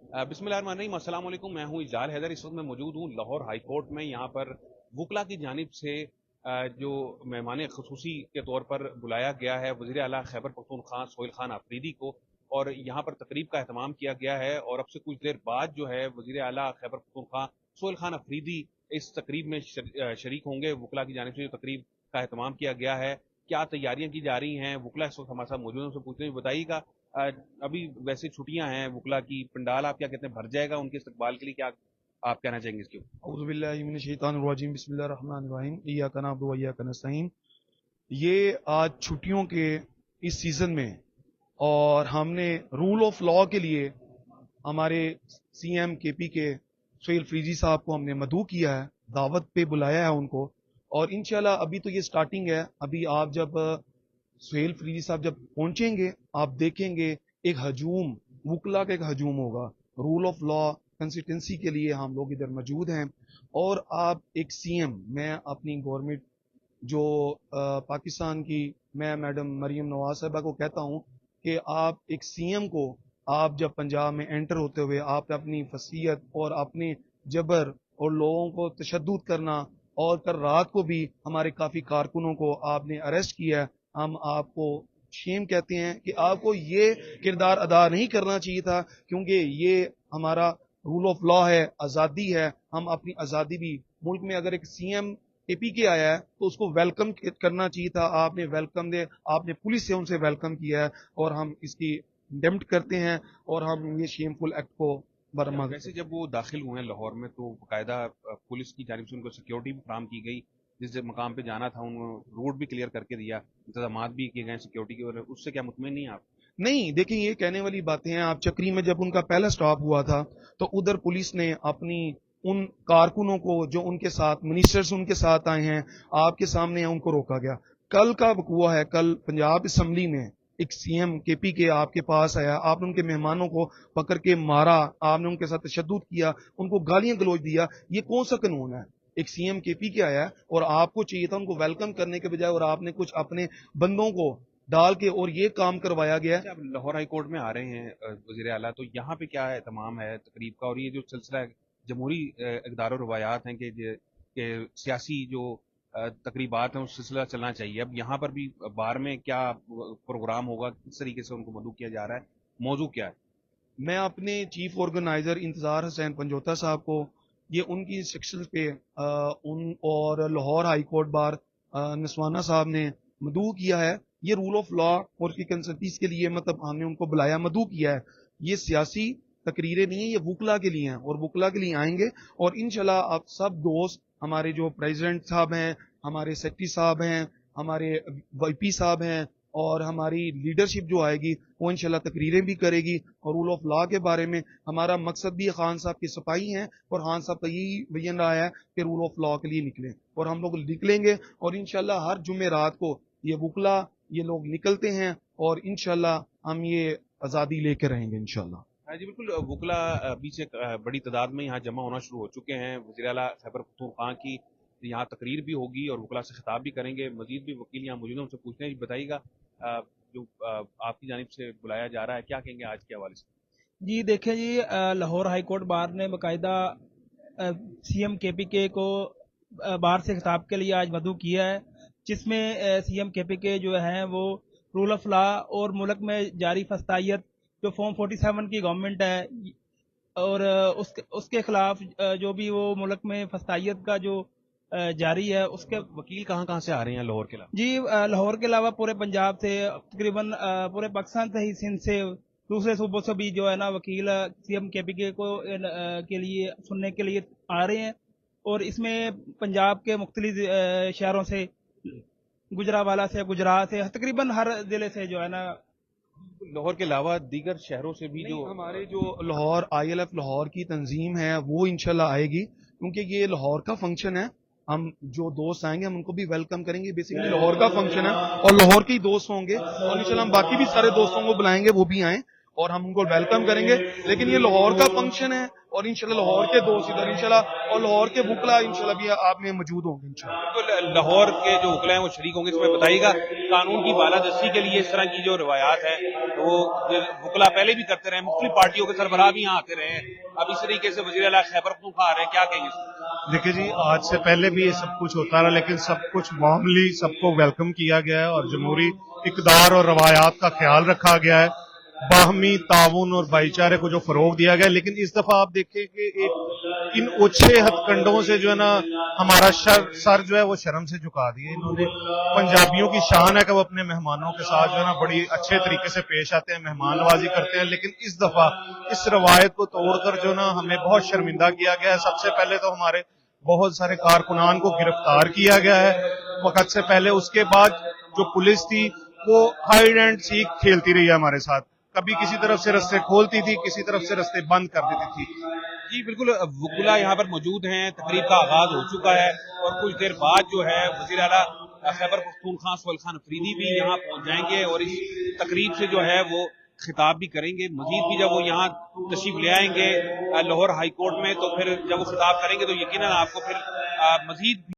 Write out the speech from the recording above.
बिस्मिल्लाहिर्रहमानिर्रहीम, अस्सलाम वालेकुम। मैं हूं इजलाल हैदर। इस वक्त मैं मौजूद हूं लाहौर हाई कोर्ट में। यहाँ पर वकला की जानिब से जो मेहमान खसूसी के तौर पर बुलाया गया है वज़ीर आला खैबर पख्तूनख्वा सोहेल खान आफरीदी को, और यहाँ पर तकरीब का अहतमाम किया गया है। और अब से कुछ देर बाद जो है वज़ीर आला खैबर पख्तूनख्वा सोहेल खान आफरीदी इस तकरीब में शरीक होंगे। वकला की जानिब से जो तकरीब का अहतमाम किया गया है, क्या तैयारियां की जा रही हैं, वकला इस वक्त हमारे साथ मौजूद हैं, उनसे पूछते हैं। बताइएगा, अभी वैसे छुट्टियां हैं वकला की, पंडाल आप क्या कहते हैं भर जाएगा उनके इस्तकबाल के लिए, क्या आप कहना चाहेंगे इसके ऊपर? औज़ु बिल्लाहि मिनश शैतानिर रजीम, बिस्मिल्लाहिर रहमानिर रहीम, इय्याका नअबुदु व इय्याका नस्तईन। ये आज छुट्टियों के इस सीज़न में और हमने रूल ऑफ लॉ के लिए हमारे सीएम केपी के सोहेल फरीदी साहब को हमने मदऊ किया है, दावत पे बुलाया है उनको। और इंशाल्लाह अभी तो ये स्टार्टिंग है। अभी आप जब सोहेल फरीदी साहब जब पहुंचेंगे, आप देखेंगे एक हजूम, वकला का एक हजूम होगा। रूल ऑफ लॉ कंसिस्टेंसी के लिए हम लोग इधर मौजूद हैं। और आप एक सीएम, मैं अपनी गवर्नमेंट जो पाकिस्तान की, मैं मैडम मरीम नवाज साहबा को कहता हूं कि आप एक सीएम को, आप जब पंजाब में एंटर होते हुए आप अपनी फसीयत और अपने जबर और लोगों को तशद्दुद करना, और कल रात को भी हमारे काफ़ी कारकुनों को आपने अरेस्ट किया है, हम आपको शेम कहते हैं कि आपको ये किरदार अदा नहीं करना चाहिए था, क्योंकि ये हमारा रूल ऑफ लॉ है, आज़ादी है। हम अपनी आज़ादी भी, मुल्क में अगर एक सीएम एपी के आया है तो उसको वेलकम करना चाहिए था। आपने वेलकम दे, आपने पुलिस से उनसे वेलकम किया है, और हम इसकी कंडेम्ड करते हैं और हम ये शेमफुल एक्ट को बरामद। वैसे जब वो दाखिल हुए हैं लाहौर में तो बाकायदा पुलिस की जानिब से उनको सिक्योरिटी भी फराम की गई, जिस मकाम पे जाना था उन्होंने रोड भी क्लियर करके दिया, इंतजाम भी किए गए सिक्योरिटी के, और उससे क्या मुतमिन नहीं आप? नहीं, देखिए ये कहने वाली बातें हैं। आप चक्री में जब उनका पहला स्टॉप हुआ था तो उधर पुलिस ने अपनी उन कारकुनों को जो उनके साथ, मिनिस्टर्स उनके साथ आए हैं, आपके सामने उनको रोका गया। कल का वकूआ है, कल पंजाब असम्बली में एक सीएम केपी के आपके पास आया, आपने उनके मेहमानों को पकड़ के मारा, आपने उनके साथ तशद्दुद किया, उनको गालियां गलौज दिया। ये कौन सा कानून है? एक सीएम केपी के आया है और आपको चाहिए था उनको वेलकम करने के बजाय, और आपने कुछ अपने बंदों को डाल के और ये काम करवाया गया। अच्छा, आप लाहौर हाई कोर्ट में आ रहे हैं वजीर आला, तो यहाँ पे क्या एहतमाम है तकरीब का? और ये जो सिलसिला जमहूरी इक़दार और रवायात हैं कि सियासी जो तकरीबात हैं उस सिलसिला चलना चाहिए, अब यहाँ पर भी बार में क्या प्रोग्राम होगा, किस तरीके से उनको मदऊ किया जा रहा है, मौजू क्या है? मैं अपने चीफ ऑर्गेनाइजर इंतजार हुसैन पंजोता साहब को, ये उनकी इंस्ट्रक्शन पे उन और लाहौर हाई कोर्ट बार नसवाना साहब ने मदऊ किया है। ये रूल ऑफ लॉ और की कंसल्टीज के लिए, मतलब हमने उनको बुलाया, मदऊ किया है। ये सियासी तकरीरें नहीं है, ये वकला के लिए हैं और वकला के लिए आएंगे। और इंशाल्लाह आप सब दोस्त, हमारे जो प्रेसिडेंट साहब हैं, हमारे सेक्रेटरी साहब हैं, हमारे वाईपी साहब हैं, और हमारी लीडरशिप जो आएगी वो इंशाल्लाह तकरीरें भी करेगी। और रूल ऑफ लॉ के बारे में हमारा मकसद भी खान साहब की सफाई है, और खान साहब का यही विजन रहा है कि रूल ऑफ लॉ के लिए निकलें, और हम लोग निकलेंगे। और इंशाल्लाह हर जुमे रात को ये वकला, ये लोग निकलते हैं, और इंशाल्लाह हम ये आज़ादी लेके रहेंगे इंशाल्लाह। हाँ जी, बिल्कुल। वकला अभी से बड़ी तादाद में यहाँ जमा होना शुरू हो चुके हैं। वज़ीर आला खैबर पख्तूनख्वा की यहाँ तकरीर भी होगी और वकला से खिताब भी करेंगे। मजीद भी वकील यहाँ मौजूद हैं, उनसे पूछते हैं। बताइएगा, जो आपकी जानिब से बुलाया जा रहा है, क्या कहेंगे आज के हवाले से? जी देखिए जी, लाहौर हाई कोर्ट बार ने बाकायदा सीएम केपीके को बार से खिताब के लिए आज मदऊ किया है, जिसमें सीएम केपीके जो हैं वो रूल ऑफ लॉ और मुल्क में जारी फस्तायत जो फॉर्म 47 की गवर्नमेंट है, और उसके खिलाफ जो भी वो मुल्क में फस्तायत का जो जारी है उसके। वकील कहाँ कहाँ से आ रहे हैं लाहौर के अलावा? जी, लाहौर के अलावा पूरे पंजाब से, तकरीबन पूरे पाकिस्तान से ही, सिंध से, दूसरे सूबों से भी जो है ना वकील सीएम केपीके को के लिए सुनने के लिए आ रहे हैं। और इसमें पंजाब के मुख्तलिफ शहरों से, गुजरावाला से, गुजरात से, तकरीबन हर जिले से जो है ना। लाहौर के अलावा दीगर शहरों से भी जो हमारे जो लाहौर ILF लाहौर की तंजीम है वो इंशाल्लाह आएगी, क्योंकि ये लाहौर का फंक्शन है। हम जो दोस्त आएंगे हम उनको भी वेलकम करेंगे। बेसिकली लाहौर का फंक्शन है और लाहौर के ही दोस्त होंगे, और इंशाल्लाह हम बाकी भी सारे दोस्तों को बुलाएंगे, वो भी आएं। اور ہم ان کو ویلکم کریں گے. لیکن یہ لاہور کا فنکشن ہے اور انشاءاللہ لاہور کے دوست ادھر انشاءاللہ اور لاہور کے وکلا انشاءاللہ بھی آپ میں موجود ہوں گے انشاءاللہ. بالکل لاہور کے جو وکلا ہیں وہ شریک ہوں گے. اس میں بتائیے گا قانون کی بالادستی کے لیے اس طرح کی جو روایات ہیں وہ وکلا پہلے بھی کرتے رہے, مختلف پارٹیوں کے سربراہ بھی یہاں آتے رہے ہیں, اب اس طریقے سے وزیر اعلیٰ خیبر پختونخوا آ رہے ہیں, کیا کہیں گے؟ دیکھیے جی, آج سے پہلے بھی یہ سب کچھ ہوتا رہا, لیکن سب کچھ وارملی سب کو ویلکم کیا گیا ہے اور جمہوری اقدار اور روایات کا خیال رکھا گیا ہے, باہمی تعاون اور بھائی چارے کو جو فروغ دیا گیا ہے. لیکن اس دفعہ آپ دیکھیں کہ ایک ان اوچھے ہتھ کنڈوں سے جو ہے نا ہمارا سر جو ہے وہ شرم سے جھکا دیے انہوں نے. پنجابیوں کی شان ہے کہ وہ اپنے مہمانوں کے ساتھ جو ہے نا بڑی اچھے طریقے سے پیش آتے ہیں, مہمان نوازی کرتے ہیں, لیکن اس دفعہ اس روایت کو توڑ کر جو نا ہمیں بہت شرمندہ کیا گیا ہے. سب سے پہلے تو ہمارے بہت سارے کارکنان کو گرفتار کیا گیا ہے وقت سے پہلے. اس کے بعد جو پولیس تھی وہ ہائیڈ اینڈ سیک کھیلتی رہی ہے ہمارے ساتھ, کبھی کسی طرف سے رستے کھولتی تھی, کسی طرف سے رستے بند کر دیتی تھی. جی بالکل, وکلا یہاں پر موجود ہیں, تقریب کا آغاز ہو چکا ہے اور کچھ دیر بعد جو ہے وزیر اعلیٰ خیبر پختونخوا سہیل خان افریدی بھی یہاں پہنچ جائیں گے اور اس تقریب سے جو ہے وہ خطاب بھی کریں گے. مزید بھی جب وہ یہاں تشریف لے آئیں گے لاہور ہائی کورٹ میں, تو پھر جب وہ خطاب کریں گے تو یقیناً آپ کو پھر مزید